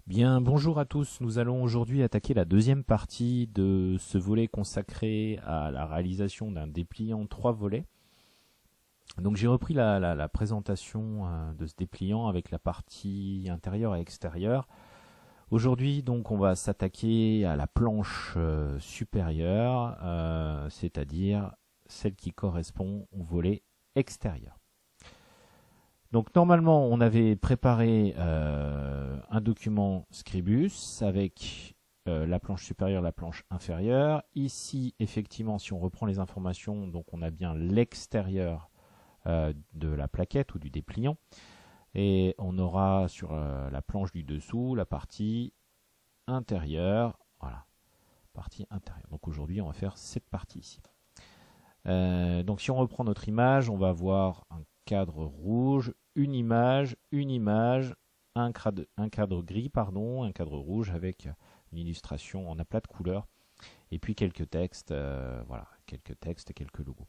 Bien, bonjour à tous. Nous allons aujourd'hui attaquer la deuxième partie de ce volet consacré à la réalisation d'un dépliant 3 volets. Donc j'ai repris la présentation de ce dépliant avec la partie intérieure et extérieure. Aujourd'hui, donc, on va s'attaquer à la planche supérieure, c'est-à-dire celle qui correspond au volet extérieur. Donc normalement, on avait préparé un document Scribus avec la planche supérieure, la planche inférieure. Ici, effectivement, si on reprend les informations, donc on a bien l'extérieur de la plaquette ou du dépliant. Et on aura sur la planche du dessous la partie intérieure. Voilà, partie intérieure. Donc aujourd'hui, on va faire cette partie ici. Donc si on reprend notre image, on va avoir un cadre rouge, une image, un cadre gris, pardon, un cadre rouge avec une illustration en aplat de couleurs, et puis quelques textes, voilà, quelques textes et quelques logos.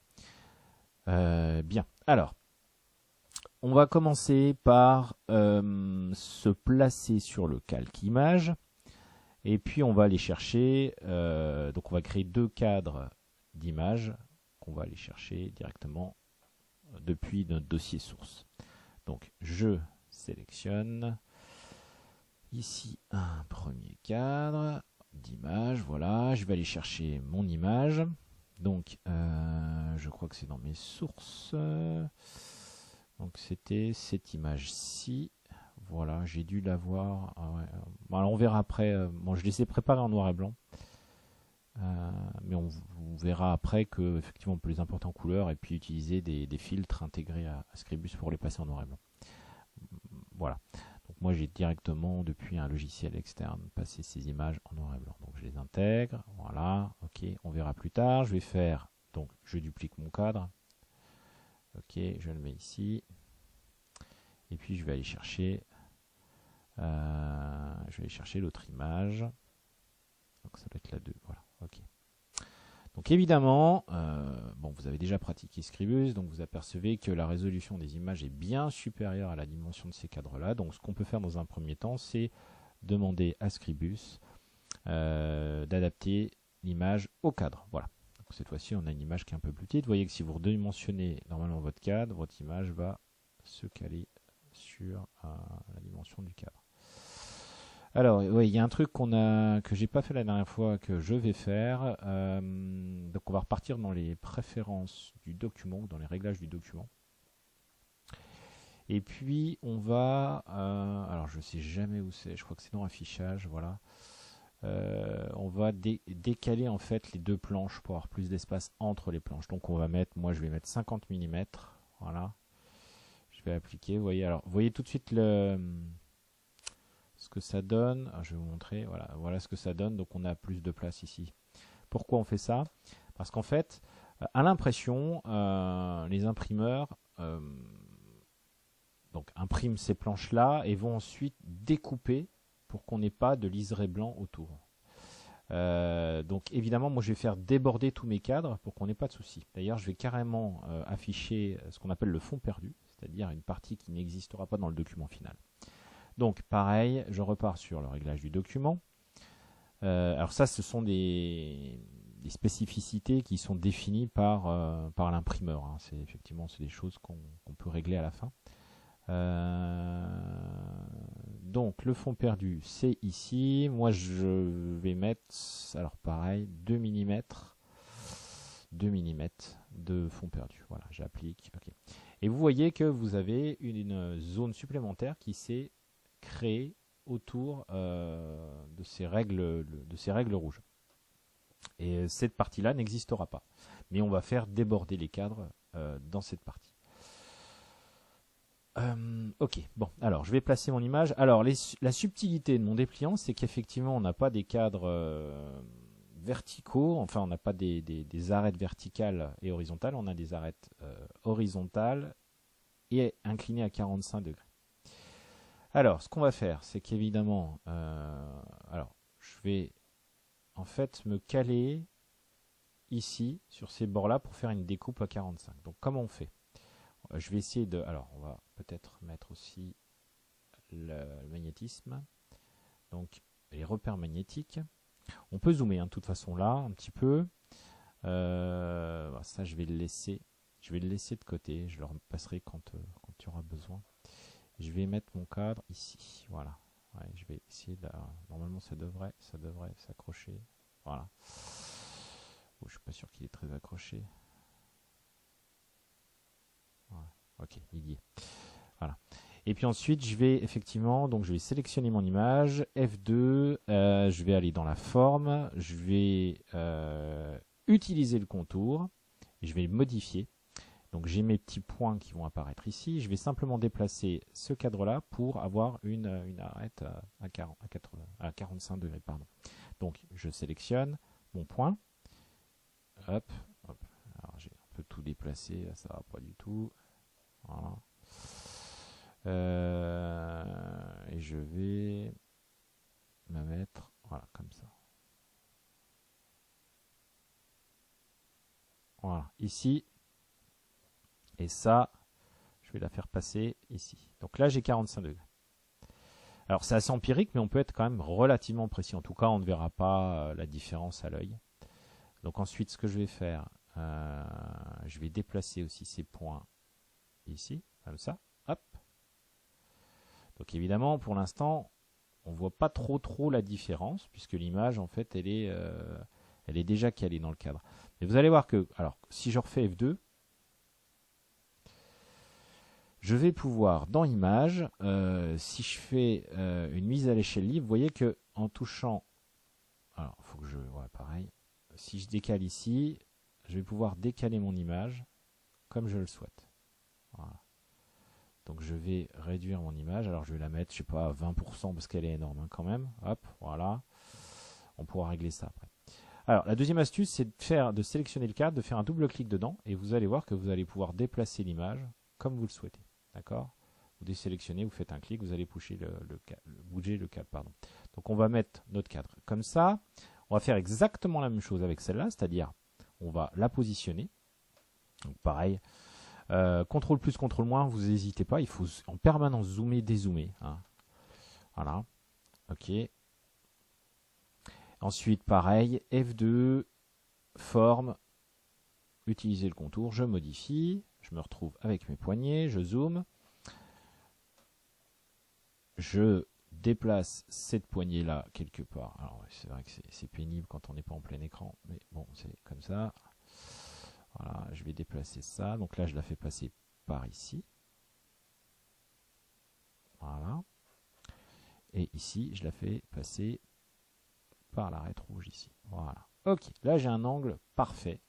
Bien, alors, on va commencer par se placer sur le calque image, et puis on va aller chercher, donc on va créer deux cadres d'images qu'on va aller chercher directement depuis notre dossier source. Donc je sélectionne ici un premier cadre d'image, voilà, je vais aller chercher mon image. Donc je crois que c'est dans mes sources. Donc c'était cette image-ci. Voilà, j'ai dû l'avoir. Ah ouais. Bon, alors on verra après. Bon, je les ai préparés en noir et blanc. Mais on verra après que effectivement on peut les importer en couleur et puis utiliser des filtres intégrés à Scribus pour les passer en noir et blanc. Voilà. Donc moi j'ai directement depuis un logiciel externe passé ces images en noir et blanc. Donc je les intègre. Voilà. Ok. On verra plus tard. Je vais faire donc je duplique mon cadre. Ok. Je le mets ici. Et puis je vais aller chercher. L'autre image. Donc ça doit être la 2. Voilà. Ok. Donc évidemment, bon, vous avez déjà pratiqué Scribus, donc vous apercevez que la résolution des images est bien supérieure à la dimension de ces cadres-là. Donc ce qu'on peut faire dans un premier temps, c'est demander à Scribus d'adapter l'image au cadre. Voilà. Donc cette fois-ci, on a une image qui est un peu plus petite. Vous voyez que si vous redimensionnez normalement votre cadre, votre image va se caler sur la dimension du cadre. Alors, oui, il y a un truc que j'ai pas fait la dernière fois que je vais faire. Donc, on va repartir dans les préférences du document, dans les réglages du document. Et puis, on va. Alors, je sais jamais où c'est. Je crois que c'est dans affichage. Voilà. On va décaler en fait les deux planches pour avoir plus d'espace entre les planches. Donc, on va mettre. Moi, je vais mettre 50 mm. Voilà. Je vais appliquer. Vous voyez tout de suite ce que ça donne. Je vais vous montrer, voilà ce que ça donne. Donc on a plus de place ici. Pourquoi on fait ça? Parce qu'en fait, à l'impression, les imprimeurs donc impriment ces planches-là et vont ensuite découper pour qu'on n'ait pas de liseré blanc autour. Donc évidemment, moi je vais faire déborder tous mes cadres pour qu'on n'ait pas de soucis. D'ailleurs, je vais carrément afficher ce qu'on appelle le fond perdu, c'est-à-dire une partie qui n'existera pas dans le document final. Donc pareil, je repars sur le réglage du document. Alors ça, ce sont des spécificités qui sont définies par l'imprimeur. Hein. C'est des choses qu'on peut régler à la fin. Donc le fond perdu, c'est ici. Moi, je vais mettre, alors pareil, 2 mm de fond perdu. Voilà, j'applique. Okay. Et vous voyez que vous avez une zone supplémentaire qui s'est créée autour de ces règles rouges. Et cette partie-là n'existera pas. Mais on va faire déborder les cadres dans cette partie. Ok, bon, alors je vais placer mon image. Alors la subtilité de mon dépliant, c'est qu'effectivement on n'a pas des cadres verticaux, enfin on n'a pas des arêtes verticales et horizontales, on a des arêtes horizontales et inclinées à 45 degrés. Alors, ce qu'on va faire, c'est qu'évidemment, je vais en fait me caler ici, sur ces bords-là, pour faire une découpe à 45. Donc, comment on fait? Je vais essayer de... Alors, on va peut-être mettre aussi le magnétisme. donc les repères magnétiques. On peut zoomer de toute façon là un petit peu. Ça je vais le laisser. Je vais le laisser de côté. Je le repasserai quand il y aura besoin. Je vais mettre mon cadre ici. Voilà. Ouais, je vais essayer de... Normalement ça devrait s'accrocher. Voilà. Je suis pas sûr qu'il est très accroché. Voilà. Ok, il y est. Voilà. Et puis ensuite, je vais effectivement, donc je vais sélectionner mon image, F2, je vais aller dans la forme, je vais utiliser le contour, et je vais le modifier. Donc j'ai mes petits points qui vont apparaître ici. Je vais simplement déplacer ce cadre-là pour avoir une arête à 45 degrés. Pardon. Donc je sélectionne mon point. Hop, hop. Alors j'ai un peu tout déplacé, ça va pas du tout. Voilà. Et je vais me mettre voilà comme ça. Voilà, ici. Et ça, je vais la faire passer ici. Donc là, j'ai 45 degrés. Alors c'est assez empirique, mais on peut être quand même relativement précis. En tout cas, on ne verra pas la différence à l'œil. Donc ensuite, ce que je vais faire, je vais déplacer aussi ces points ici, comme ça. Hop. Donc évidemment, pour l'instant, on ne voit pas trop la différence, puisque l'image, en fait, elle est déjà calée dans le cadre. Mais vous allez voir que, alors, si je refais F2, je vais pouvoir, dans Image, si je fais une mise à l'échelle libre, vous voyez que en touchant, alors, il faut que je, ouais, pareil, si je décale ici, je vais pouvoir décaler mon image comme je le souhaite. Voilà. Donc je vais réduire mon image. Alors je vais la mettre, je sais pas, à 20% parce qu'elle est énorme hein, quand même. Hop, voilà. On pourra régler ça après. Alors la deuxième astuce, c'est de sélectionner le cadre, de faire un double clic dedans et vous allez voir que vous allez pouvoir déplacer l'image comme vous le souhaitez. D'accord? Vous désélectionnez, vous faites un clic, vous allez bouger le cadre. Pardon. Donc on va mettre notre cadre comme ça. On va faire exactement la même chose avec celle-là, c'est-à-dire on va la positionner. Donc pareil. CTRL plus, CTRL moins, vous n'hésitez pas, il faut en permanence zoomer, dézoomer. Hein. Voilà. Ok. Ensuite, pareil, F2, forme, utiliser le contour, je modifie, je me retrouve avec mes poignets, je zoome, je déplace cette poignée-là quelque part. Alors, c'est vrai que c'est pénible quand on n'est pas en plein écran, mais bon, c'est comme ça. Voilà, je vais déplacer ça. Donc là, je la fais passer par ici. Voilà. Et ici, je la fais passer par l'arête rouge ici. Voilà. Ok, là j'ai un angle parfait.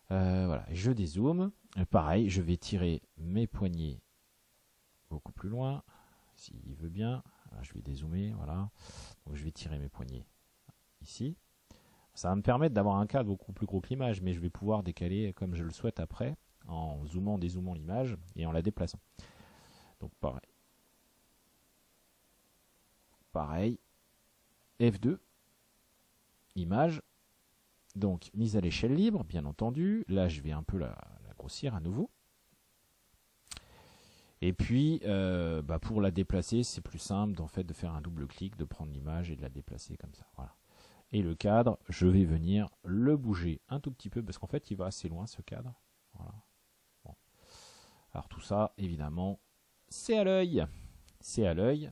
Voilà, je dézoome. Pareil, je vais tirer mes poignets beaucoup plus loin, s'il veut bien. Alors, je vais dézoomer, voilà. Donc je vais tirer mes poignets ici. Ça va me permettre d'avoir un cadre beaucoup plus gros que l'image, mais je vais pouvoir décaler comme je le souhaite après, en zoomant, dézoomant l'image et en la déplaçant. Donc pareil. Pareil. F2. Image. Donc mise à l'échelle libre, bien entendu. Là, je vais un peu la grossir à nouveau. Et puis, pour la déplacer, c'est plus simple en fait de faire un double clic, de prendre l'image et de la déplacer comme ça. Voilà. Et le cadre, je vais venir le bouger un tout petit peu parce qu'en fait, il va assez loin ce cadre. Voilà. Bon. Alors tout ça, évidemment, c'est à l'œil. C'est à l'œil.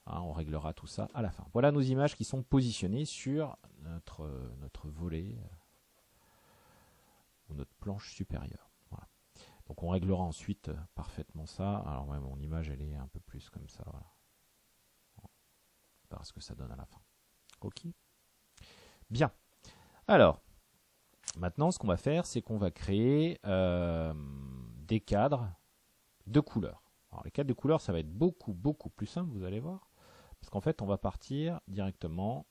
Hein, on réglera tout ça à la fin. Voilà nos images qui sont positionnées sur notre volet ou notre planche supérieure. Voilà. Donc on réglera ensuite parfaitement ça. Alors ouais, mon image elle est un peu plus comme ça. Voilà. On verra ce que ça donne à la fin. Ok. Bien. Alors, maintenant ce qu'on va faire, c'est qu'on va créer des cadres de couleurs. Alors les cadres de couleurs, ça va être beaucoup plus simple, vous allez voir. Parce qu'en fait, on va partir directement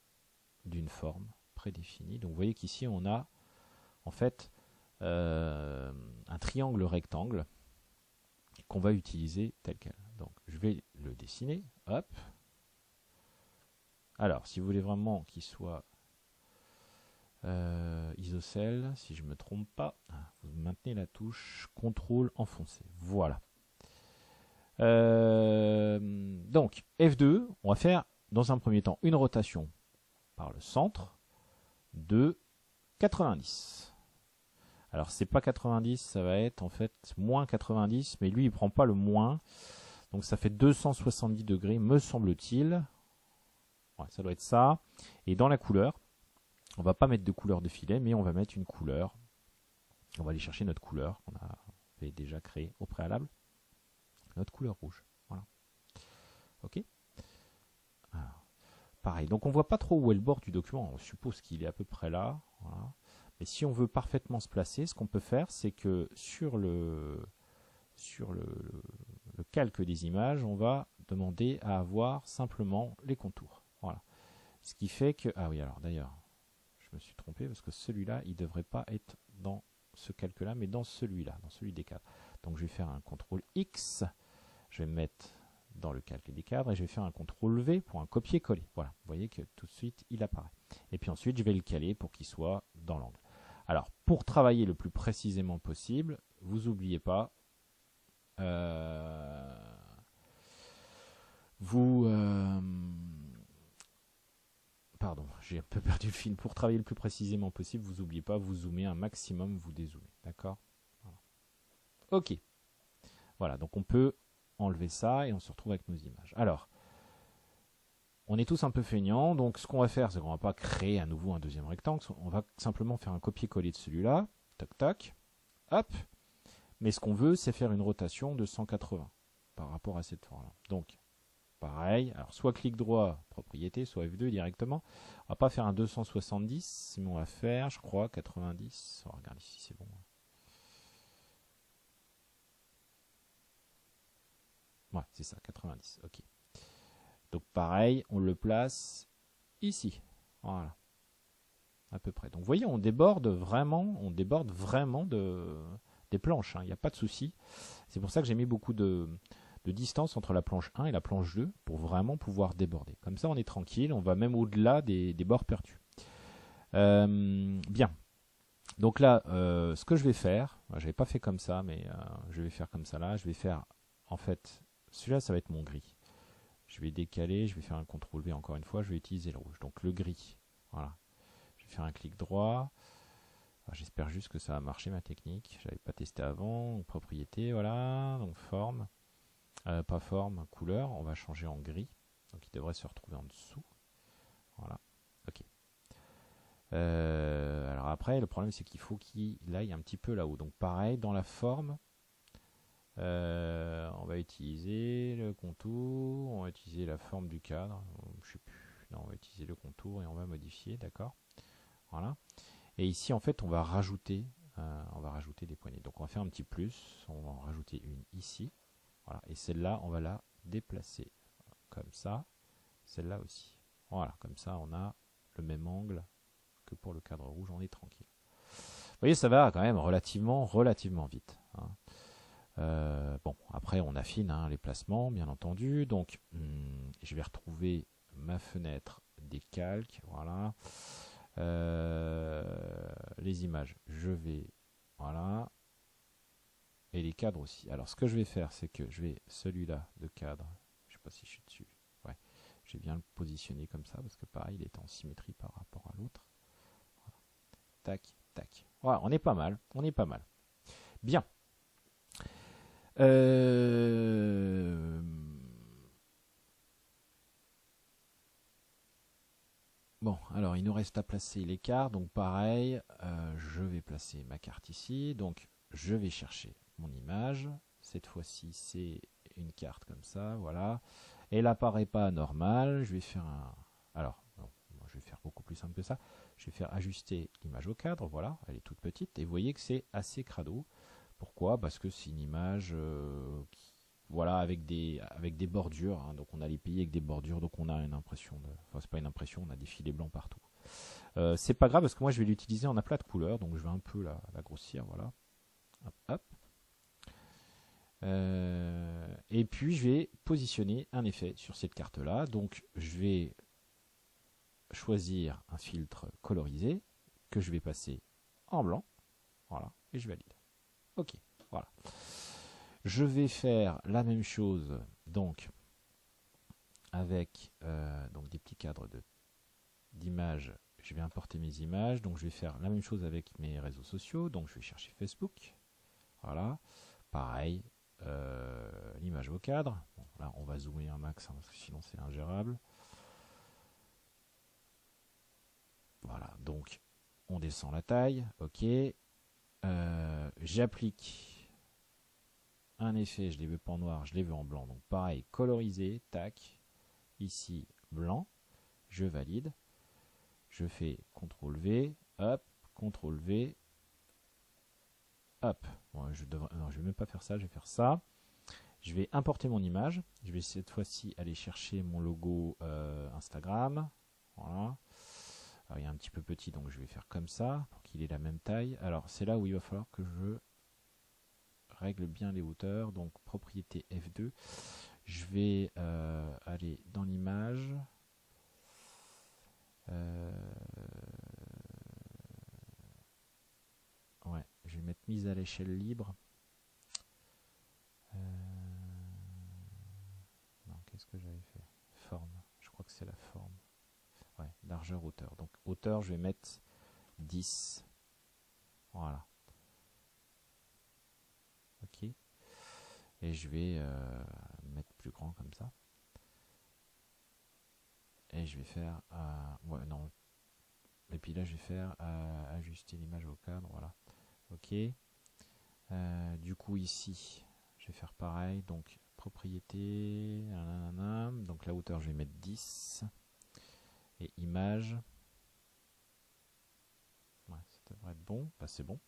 d'une forme prédéfinie. Donc vous voyez qu'ici, on a en fait un triangle rectangle qu'on va utiliser tel quel. Donc je vais le dessiner. Hop. Alors, si vous voulez vraiment qu'il soit isocèle, si je ne me trompe pas, vous maintenez la touche CTRL enfoncé. Voilà. Donc F2, on va faire dans un premier temps une rotation par le centre de 90. Alors c'est pas 90, ça va être en fait moins 90, mais lui il prend pas le moins, donc ça fait 270 degrés me semble-t-il. Ouais, ça doit être ça. Et dans la couleur, on va pas mettre de couleur de filet, mais on va mettre une couleur. On va aller chercher notre couleur qu'on avait déjà créée au préalable, notre couleur rouge. Voilà. Ok. Alors, pareil. Donc on voit pas trop où est le bord du document. On suppose qu'il est à peu près là. Voilà. Mais si on veut parfaitement se placer, ce qu'on peut faire, c'est que sur le calque des images, on va demander à avoir simplement les contours. Voilà. Ce qui fait que... Ah oui, alors d'ailleurs, je me suis trompé parce que celui-là, il ne devrait pas être dans ce calque-là, mais dans celui-là, dans celui des cadres. Donc je vais faire un CTRL X, je vais me mettre dans le calque des cadres et je vais faire un CTRL V pour un copier-coller. Voilà, vous voyez que tout de suite, il apparaît. Et puis ensuite, je vais le caler pour qu'il soit dans l'angle. Alors, pour travailler le plus précisément possible, vous n'oubliez pas, pardon, j'ai un peu perdu le fil. Pour travailler le plus précisément possible, vous n'oubliez pas, vous zoomez un maximum, vous dézoomez. D'accord ? Voilà. Ok. Voilà, donc on peut enlever ça et on se retrouve avec nos images. Alors, on est tous un peu feignants, donc ce qu'on va faire, c'est qu'on ne va pas créer à nouveau un deuxième rectangle, on va simplement faire un copier-coller de celui-là, toc toc, hop, mais ce qu'on veut, c'est faire une rotation de 180 par rapport à cette forme-là. Donc, pareil, alors soit clic droit, propriété, soit F2 directement. On va pas faire un 270, mais on va faire, je crois, 90. On va regarder si c'est bon. Ouais, c'est ça, 90, ok. Donc pareil, on le place ici. Voilà. À peu près. Donc vous voyez, on déborde vraiment des planches. Il n'y a pas de souci. C'est pour ça que j'ai mis beaucoup de distance entre la planche 1 et la planche 2 pour vraiment pouvoir déborder. Comme ça, on est tranquille. On va même au-delà des bords perdus. Bien. Donc là, ce que je vais faire, je n'avais pas fait comme ça, mais je vais faire comme ça là. Je vais faire, en fait, celui-là, ça va être mon gris. Je vais décaler, je vais faire un CTRL V encore une fois, je vais utiliser le rouge. Donc le gris, voilà. Je vais faire un clic droit. J'espère juste que ça va marcher ma technique. Je n'avais pas testé avant. Donc, propriété, voilà. Donc forme. Pas forme, couleur. On va changer en gris. Donc il devrait se retrouver en dessous. Voilà. Ok. Alors après, le problème c'est qu'il faut qu'il aille un petit peu là-haut. Donc pareil, dans la forme, on va utiliser le contour, on va utiliser la forme du cadre. Je sais plus. Non, on va utiliser le contour et on va modifier, d'accord. Voilà. Et ici, en fait, on va rajouter des poignées. Donc on va faire un petit plus. On va en rajouter une ici. Voilà. Et celle-là, on va la déplacer comme ça. Celle-là aussi. Voilà. Comme ça, on a le même angle que pour le cadre rouge. On est tranquille. Vous voyez, ça va quand même relativement vite. Bon, après, on affine les placements, bien entendu. Donc, je vais retrouver ma fenêtre des calques. Voilà. Les images, je vais, voilà, et les cadres aussi. Alors ce que je vais faire, c'est que je vais, celui-là de cadre, je sais pas si je suis dessus, ouais, je vais bien le positionner comme ça, parce que pareil, il est en symétrie par rapport à l'autre. Voilà. Tac, tac. Voilà, on est pas mal, Bien. Bon, alors il nous reste à placer les cartes, donc pareil, je vais placer ma carte ici, donc je vais chercher mon image, cette fois-ci c'est une carte comme ça, voilà, elle apparaît pas normale, je vais faire un... Alors, non, je vais faire beaucoup plus simple que ça, je vais faire ajuster l'image au cadre, voilà, elle est toute petite, et vous voyez que c'est assez crado. Pourquoi? Parce que c'est une image voilà, avec des bordures, donc on a les pays avec des bordures, donc on a une impression de... Enfin, c'est pas une impression, on a des filets blancs partout. C'est pas grave parce que moi je vais l'utiliser en aplat de couleur, donc je vais un peu la grossir, voilà. Hop, hop. Et puis je vais positionner un effet sur cette carte-là, donc je vais choisir un filtre colorisé que je vais passer en blanc, voilà, et je valide. Ok, voilà. Je vais faire la même chose donc avec donc des petits cadres d'images. Je vais importer mes images, donc je vais faire la même chose avec mes réseaux sociaux. Donc je vais chercher Facebook. Voilà, pareil, l'image au cadre. Bon, là, on va zoomer un max hein, parce que sinon c'est ingérable. Voilà, donc on descend la taille. Ok, j'applique un effet. Je les veux pas en noir, je les veux en blanc. Donc pareil, coloriser, tac. Ici blanc. Je valide. Je fais CTRL V, hop, CTRL V, hop. Bon, non, je vais même pas faire ça, je vais faire ça. Je vais importer mon image. Je vais cette fois-ci aller chercher mon logo Instagram. Voilà. Alors, il est un petit peu petit, donc je vais faire comme ça pour qu'il ait la même taille. Alors c'est là où il va falloir que je règle bien les hauteurs. Donc propriété F2. Je vais aller dans l'image. Ouais, je vais mettre mise à l'échelle libre. Non, qu'est-ce que j'avais fait? Forme. Je crois que c'est la forme. Ouais, largeur, hauteur. Donc hauteur, je vais mettre 10. Voilà. Ok. Et je vais mettre plus grand comme ça. Et je vais faire... ouais, non. Et puis là, je vais faire ajuster l'image au cadre. Voilà. Ok. Du coup, ici, je vais faire pareil. Donc, propriété. Nanana. Donc, la hauteur, je vais mettre 10. Et image. Ouais, ça devrait être bon. Bah, c'est bon.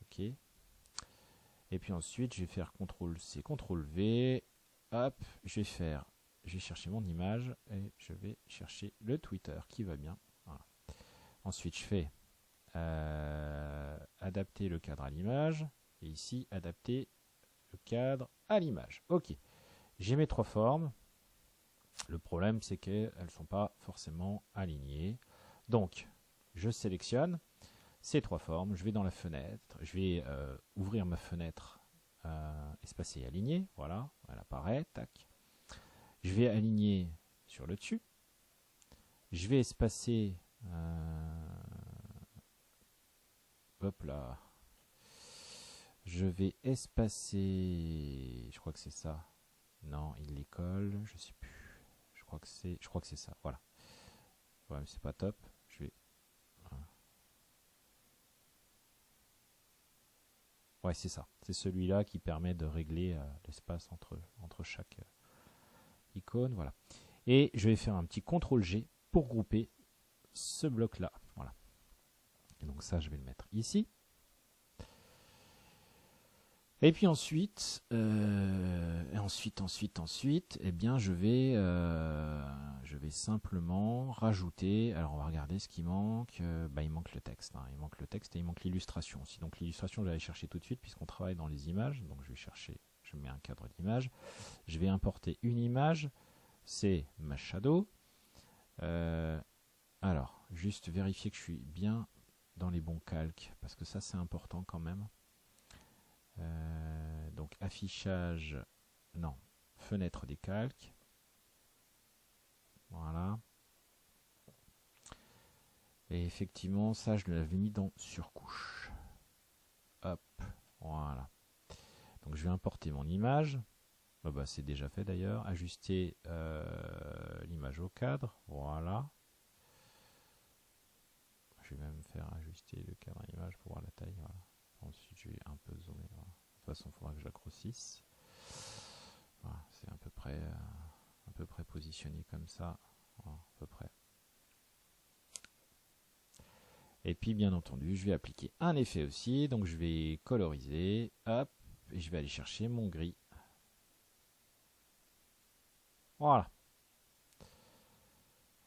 Ok. Et puis ensuite, je vais faire CTRL-C, CTRL-V. Hop, je vais chercher mon image et je vais chercher le Twitter qui va bien. Voilà. Ensuite, je fais adapter le cadre à l'image. Et ici, adapter le cadre à l'image. Ok. J'ai mes trois formes. Le problème, c'est qu'elles ne sont pas forcément alignées. Donc, je sélectionne ces trois formes. Je vais dans la fenêtre. Je vais ouvrir ma fenêtre espacée et alignée. Voilà, elle apparaît. Tac. Je vais aligner sur le dessus. Je vais espacer. Hop là. Je vais espacer. Je crois que c'est ça. Non, il les colle. Je sais plus. Je crois que c'est ça. Voilà. Ouais, mais c'est pas top. Je vais. Voilà. Ouais, c'est ça. C'est celui-là qui permet de régler l'espace entre chaque icône. Voilà. Et je vais faire un petit CTRL-G pour grouper ce bloc-là. Voilà. Et donc ça, je vais le mettre ici. Et puis ensuite, eh bien, je vais simplement rajouter. Alors, on va regarder ce qui manque. Il manque le texte. Hein. Il manque le texte et il manque l'illustration aussi. Donc, l'illustration, je vais aller chercher tout de suite puisqu'on travaille dans les images. Donc, je vais chercher. Je mets un cadre d'image. Je vais importer une image. C'est ma shadow. Alors, juste vérifier que je suis bien dans les bons calques parce que ça, c'est important quand même. Donc affichage, non, fenêtre des calques. Voilà. Et effectivement, ça, je l'avais mis dans surcouche. Hop, voilà. Donc je vais importer mon image. C'est déjà fait d'ailleurs. Ajuster l'image au cadre. Voilà. Je vais même faire ajuster le cadre à l'image pour voir la taille. Voilà. Ensuite, je vais un peu zoomer. Voilà. De toute façon, il faudra que je la grossisse. Voilà, c'est à peu près positionné comme ça. Voilà, à peu près. Et puis, bien entendu, je vais appliquer un effet aussi. Donc, je vais coloriser. Hop. Et je vais aller chercher mon gris. Voilà.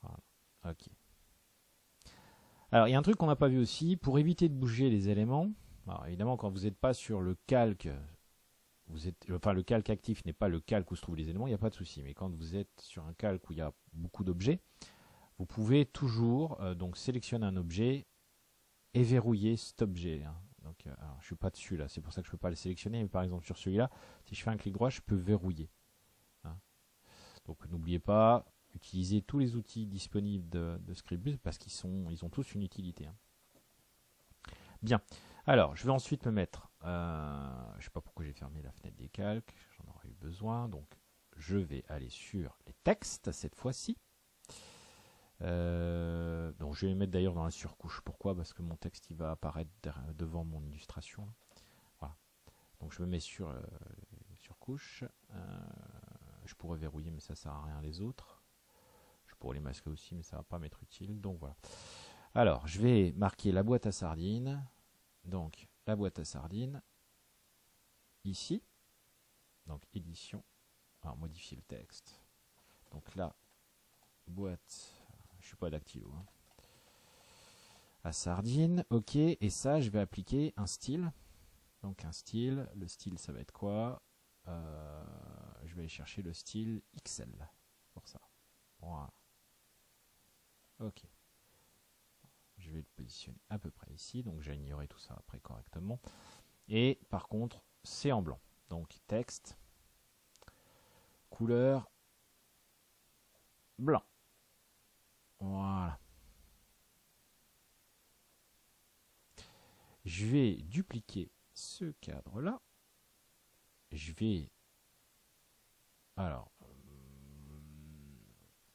Voilà. Ok. Alors, il y a un truc qu'on n'a pas vu aussi. Pour éviter de bouger les éléments, alors évidemment, quand vous n'êtes pas sur le calque, le calque actif n'est pas le calque où se trouvent les éléments, il n'y a pas de souci. Mais quand vous êtes sur un calque où il y a beaucoup d'objets, vous pouvez toujours donc sélectionner un objet et verrouiller cet objet. Hein. Donc, alors, je suis pas dessus là, c'est pour ça que je peux pas le sélectionner. Mais par exemple sur celui-là, si je fais un clic droit, je peux verrouiller. Hein. Donc n'oubliez pas, utilisez tous les outils disponibles de Scribus parce ils ont tous une utilité. Hein. Bien. Alors, je vais ensuite me mettre. Je sais pas pourquoi j'ai fermé la fenêtre des calques. J'en aurais eu besoin. Donc, je vais aller sur les textes cette fois-ci. Donc je vais les mettre d'ailleurs dans la surcouche. Pourquoi? Parce que mon texte il va apparaître devant mon illustration. Voilà. Donc je me mets sur surcouche. Je pourrais verrouiller, mais ça sert à rien les autres. Je pourrais les masquer aussi, mais ça va pas m'être utile. Donc voilà. Alors je vais marquer la boîte à sardines. Donc la boîte à sardines ici. Donc édition. Alors modifier le texte. Donc là boîte. Je suis pas dactylo. Hein. À sardine, ok. Et ça, je vais appliquer un style. Donc un style. Le style, ça va être quoi? Je vais aller chercher le style XL pour ça. Voilà. Ok. Je vais le positionner à peu près ici. Donc j'ai ignoré tout ça après correctement. Et par contre, c'est en blanc. Donc texte, couleur, blanc. Voilà. Je vais dupliquer ce cadre-là. Je vais... Alors,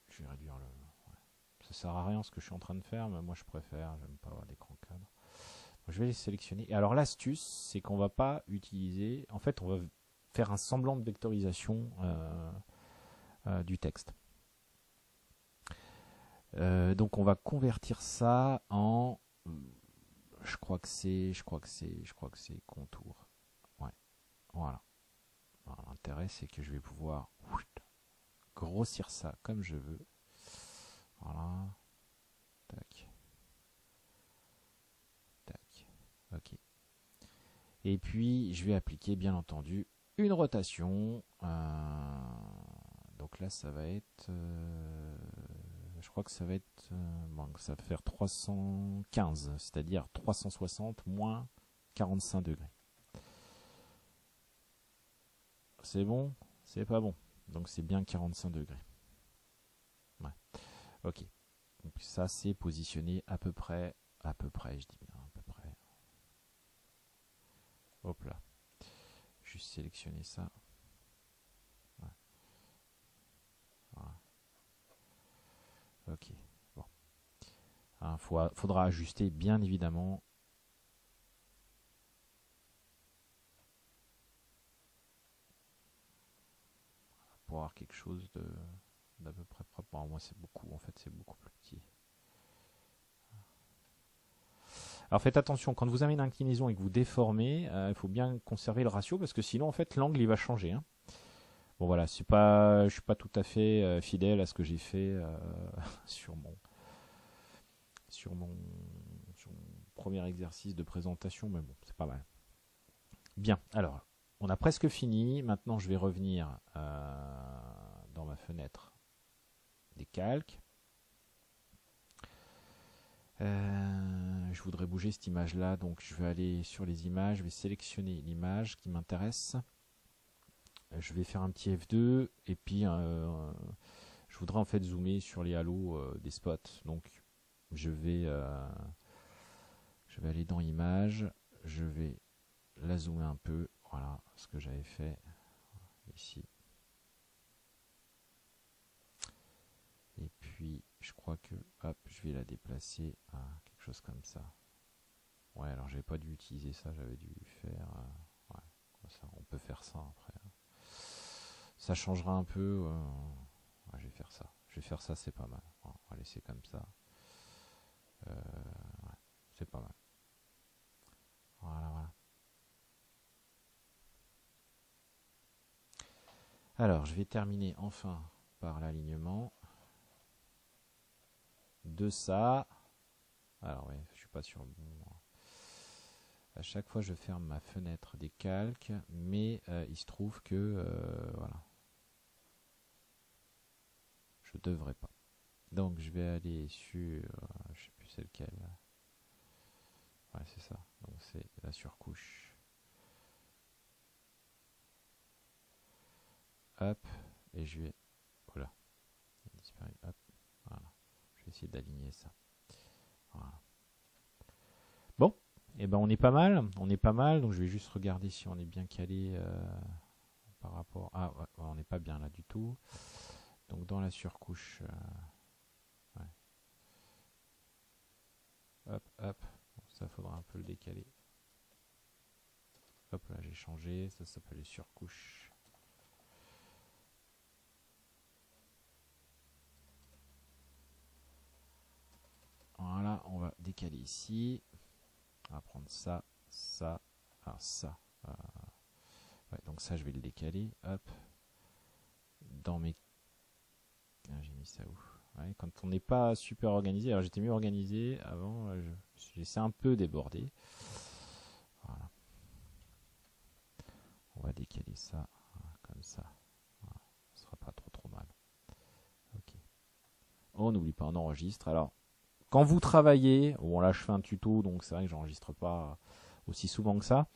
je vais réduire le... Ouais. Ça sert à rien ce que je suis en train de faire, mais moi je préfère, j'aime pas avoir l'écran cadre. Donc, je vais les sélectionner. Et alors l'astuce, c'est qu'on va pas utiliser... En fait, on va faire un semblant de vectorisation du texte. Donc on va convertir ça en... Je crois que c'est contour. Ouais, voilà. L'intérêt, c'est que je vais pouvoir grossir ça comme je veux. Voilà. Tac. Tac. Ok. Et puis, je vais appliquer, bien entendu, une rotation. Donc là, ça va être... je crois que ça va être... bon, ça va faire 315, c'est-à-dire 360 moins 45 degrés. C'est bon? C'est pas bon. Donc c'est bien 45 degrés. Ouais. Ok. Donc ça c'est positionné à peu près, je dis bien à peu près. Hop là. Juste sélectionner ça. Ouais. Voilà. Ok. Bon. Hein, faudra ajuster bien évidemment. Pour avoir quelque chose d'à peu près propre. Bon, moi c'est beaucoup, en fait c'est beaucoup plus petit. Alors faites attention, quand vous avez une inclinaison et que vous déformez, il faut bien conserver le ratio parce que sinon en fait l'angle il va changer. Hein. Bon voilà, je suis pas tout à fait fidèle à ce que j'ai fait sur mon premier exercice de présentation, mais bon, c'est pas mal. Bien, alors, on a presque fini. Maintenant, je vais revenir dans ma fenêtre des calques. Je voudrais bouger cette image-là, donc je vais aller sur les images, je vais sélectionner l'image qui m'intéresse. Je vais faire un petit F2 et puis je voudrais en fait zoomer sur les halos des spots. Donc je vais aller dans images, je vais la zoomer un peu. Voilà ce que j'avais fait ici. Et puis je crois que hop, je vais la déplacer à quelque chose comme ça. Ouais, alors j'avais pas dû utiliser ça, j'avais dû faire. Ouais, ça, on peut faire ça après. Ça changera un peu. Ouais, je vais faire ça. Je vais faire ça, c'est pas mal. On va laisser comme ça. Ouais, c'est pas mal. Voilà, voilà. Alors, je vais terminer enfin par l'alignement de ça. Alors, ouais, je suis pas sûr. À chaque fois, je ferme ma fenêtre des calques, mais il se trouve que voilà, je devrais pas. Donc, je vais aller sur, je sais plus c'est lequel. Ouais, c'est ça. Donc c'est la surcouche. Hop, et je vais... Voilà, il a disparu. Hop, voilà. Je vais essayer d'aligner ça. Voilà. Bon, et ben on est pas mal. On est pas mal, donc je vais juste regarder si on est bien calé par rapport... Ah, ouais, on n'est pas bien là du tout. Donc dans la surcouche... ouais. Hop, hop. Bon, ça faudra un peu le décaler. Hop là, j'ai changé. Ça s'appelle les surcouches. Voilà, on va décaler ici. On va prendre ça, ça, alors ça. Ouais, donc ça, je vais le décaler. Hop. Dans mes... Ah, j'ai mis ça où? Ouais, quand on n'est pas super organisé, alors j'étais mieux organisé avant, je me suis laissé un peu déborder. Voilà. On va décaler ça, voilà, comme ça. Voilà. Ce sera pas trop mal. Ok. On n'oublie pas, on enregistre. Alors, quand vous travaillez, bon là je fais un tuto, donc c'est vrai que j'enregistre pas aussi souvent que ça.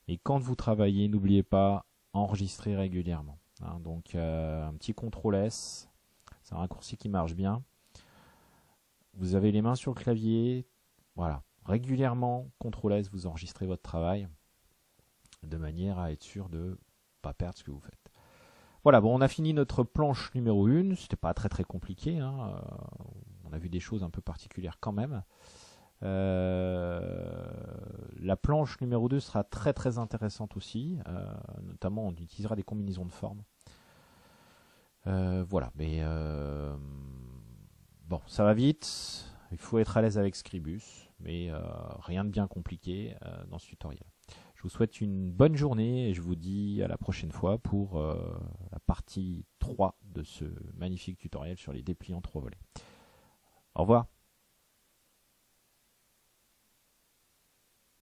Mais quand vous travaillez, n'oubliez pas, enregistrer régulièrement. Hein, donc un petit CTRL S, c'est un raccourci qui marche bien. Vous avez les mains sur le clavier, voilà. Régulièrement, CTRL S, vous enregistrez votre travail de manière à être sûr de ne pas perdre ce que vous faites. Voilà, bon, on a fini notre planche numéro 1. C'était pas très compliqué. Hein. On a vu des choses un peu particulières quand même. La planche numéro 2 sera très intéressante aussi. Notamment, on utilisera des combinaisons de formes. Voilà, mais bon, ça va vite. Il faut être à l'aise avec Scribus, mais rien de bien compliqué dans ce tutoriel. Je vous souhaite une bonne journée et je vous dis à la prochaine fois pour la partie 3 de ce magnifique tutoriel sur les dépliants 3 volets. Au revoir.